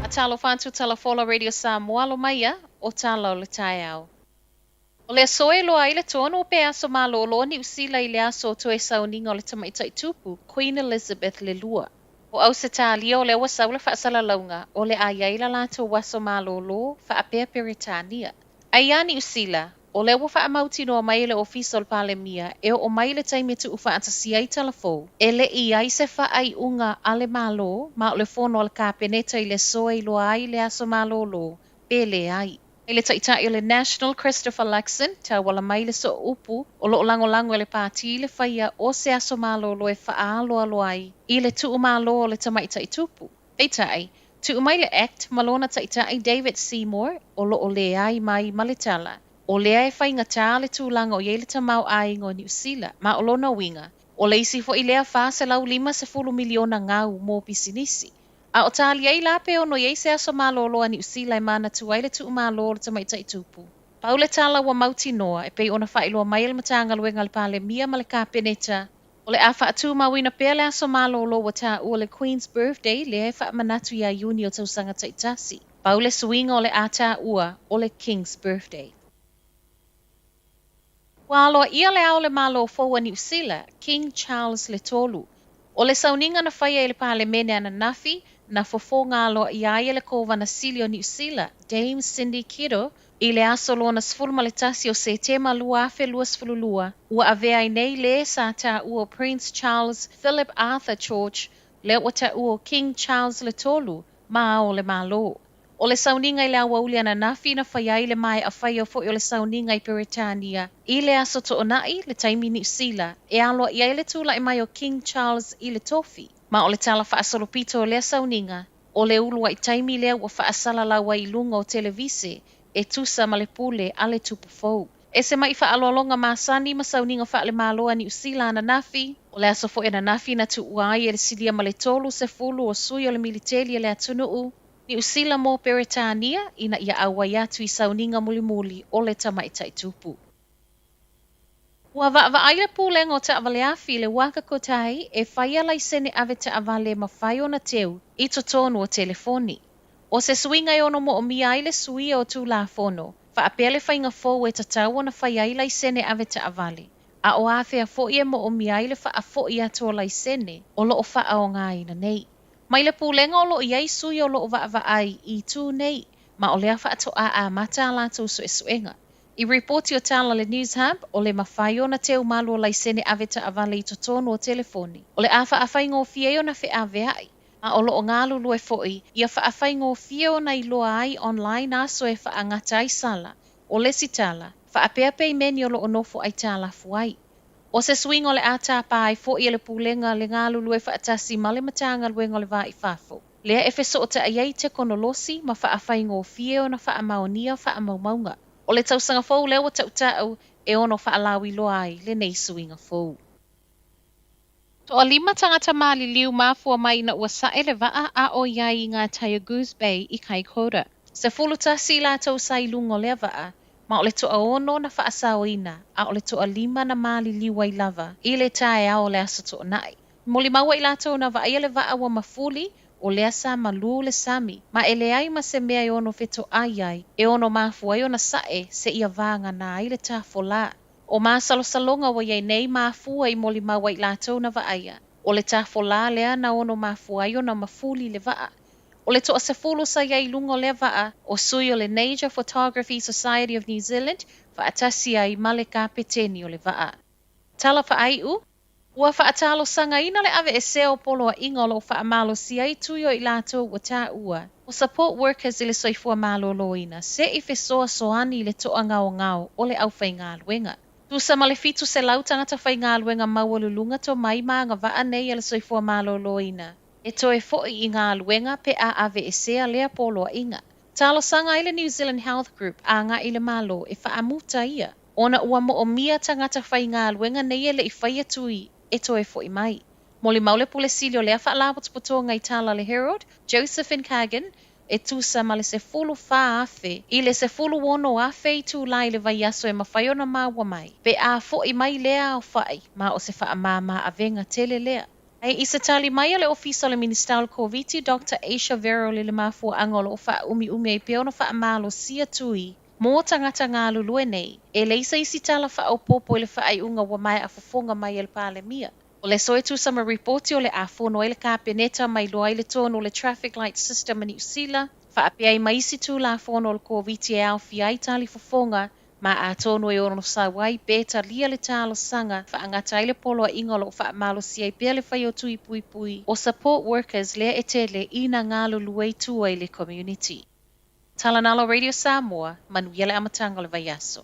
Talo fantu talafola radio Samoa lo maia o talo le tai au. O le soe loa i le tono pe aso malolo ni usila i le aso to e sauninga o le tamaita i tupu, Queen Elizabeth le lua. O au se talia o le awa saula whaasala launga o le ayaila lato waso malolo wha apea Peritania. Aiani usila, o le awa wha mauti no mai le ofisol pale mia e o mai le taimitu ufa antasia i talafou. E le i ai se wha ai unga ale malo ma o le fono al kapeneta i le soe i loa ai le aso malolo, pele ai. E le taitai o le National Christopher Luxon, ta wala mai le so upu, o lo lango le pāti le whaia o se aso malolo e whaalo alo ai, i le tuu malo o le tamaita i tupu. E tai, tuu mai le act malona taitai David Seymour, o lo o le ai mai malitala. O lea e whainga tā le tūlanga o iele tamau ai ngo New Zealand, ma o lona winga. O le isi fo i lea wha se lau 5 miliona ngau mō pisinisi. A o tāli ei la pe ono iei se aso malolo a New Zealand mana tuaile tu malolo tamaita i tupu. Paule tala wa mauti noa e pei ona whailoa mai le matanga luenga le pale mia ma le kāpeneta. O le awha atu mawina pea le aso malolo wa tā ua le Queen's birthday le e wha manatu ia Iuni o tausanga taitasi. Paule suinga o le a tā ua o le King's birthday. Walo ia le au le malo foua New Zealand, King Charles le tolu. O le sauninga na whaia i le pale mene ana nafi, na fofo ngalo i aia le kova na sili o New Zealand, Dame Cindy Kiddo, i le aso lona sfulma le tasi o se tema lua afe lua sfululua, ua avea i nei le sa ta ua Prince Charles Philip Arthur George, le ua ta ua King Charles le tolu, ma o le malo. O le sauninga i le awa uli ana nafi na whaiai le mai a whaia fo i o le sauninga i Peritania. I le aso to onai le taimi New Zealand, e aloa i le tula i mai o King Charles i le tofi. Ma o le tala whaasolopito o le sauninga, o le ulua i taimi lea ua whaasala lawa i lunga o televise, e tusa ma le pule a le tupu fou. E se mai whaalolonga masani ma sauninga wha le maloa New Zealand na nafi, o le aso fo e na nafi na tu uai e le silia ma le tolu se fulu o sui o le militeli e le atunuu, New Zealand mo Peritania ina ia awa atu i sauninga muli o le tamaita i tupu. Ua ai le pūlenga o te awaleafi le waka kotai e whaia lai sene ave te awale ma whai ona teu i to tonu o telefoni. O se suinga i ono mo o mia ai le sui o tū la fono, wha apele whainga fōu e tatau ona whai ai lai sene ave te awale. A o awhea fo i e mo o mia ai le wha a fo i ato lai sene o lo o wha o ngā ina nei. Mai le pūlenga o lo i ai sui o lo o wa ai i tū nei, ma o lea wha ato a mata la tō so e suenga. I reporti o tala le News Hub o le mawhai o na teo malu o lai sene aveta avale i totonu o telefoni. O le awha awhai ngō fie o na whi awe ai. Ma o lo o ngālu lue foi, ia wha awhai ngō fie o na i loa ai online aso e wha angata ai sala. O le sitala, wha apea pei meni o lo o nofo ai tala fuai. O se swing o le ata pa ai fo i le pūlenga le ngālu lue wha atasi ma le matanga luenga le wā i whafo. Lea e wheso o te aiei te konolosi ma wha awhai ngō fie o na wha amaonia wha amaumaunga. O le tausanga fou leo tau e ono whaalawi loa ai le nei suinga fou. To o 5 tangata mali liu mafua mai na ua sae le waa a o iai i ngā taia Goose Bay i Kaikoura. Se fulutasi la tau sai lungo le waa, ma o le toa ono na whaasaoina a o le toa 5 na mali liu ai lava i le tae a o le asa toa nai. Moli maua i la tau na waa ia le waa wa mafuli, o lea sa malu le sami, ma ele ai ma se mea i ono feto ai, e ono mafua i ona sae se ia vanga na ai le tafola. O ma salosalonga wa iei nei mafua i moli maua i latou na vaaya. O le tafola lea na ono mafua i ona mafuli le vaa. O le toa sefulu sa iei lungo le vaa, o sui o le Nature Photography Society of New Zealand, va atasi ai ma le kapeteni o le vaa. Tala fa ai u? Ua whaatalo sanga ina le ave e seo polo a ingolo whaamalo si ai tuyo i lato wa tā ua. O support workers i le soifua malo loina, se i fesoa soani le toa ngao o le au whai ngā luenga. Tu sa male fitu se lautangata whai ngā luenga mawalulunga to mai maa ngā waa nei le soifua malo loina. E toe foi i ngā luenga pe a ave e sea lea polo a inga. Talo sanga i le New Zealand Health Group a ngā i le malo e whaamuta ia. Ona ua mo o mia tangata whai ngā luenga nei le i whai atui. E toe foi mai. Moli maule pule silio lea whaalawatputonga i tala le Herald, Josephine Kagan, e tusa ma le se fulu wha afe, i le se fulu wono afe i tū lai le vai aso e mawhaiona maua mai, pe a foi mai lea o whai, ma o se wha mama a venga tele lea. Ai isa tali mai le ofisa le Minister o Koviti Dr. Aisha Vero le mafua angolo o wha umi ai peona wha amalo sia tui. Mō tangata ngā lulue nei, e leisa isi tala wha o popo le wha ai unga wa mai a fufonga mai le pāle mia. O le soe tu sama reporti o le afono e le kāpeneta mai loa i le tono le traffic light system ni usila, wha api ai maisi tu la afono le Koviti e au fi ai tali fufonga, ma a tono e ono sa wai beta lia le talo sanga wha angata ile polo a ingolo wha malo si ai pia le whai o tui pui pui o support workers lea e tele ina ngalo luei tua i le community. Talanalo Radio Samoa, manuia le amatanga le vaiaso.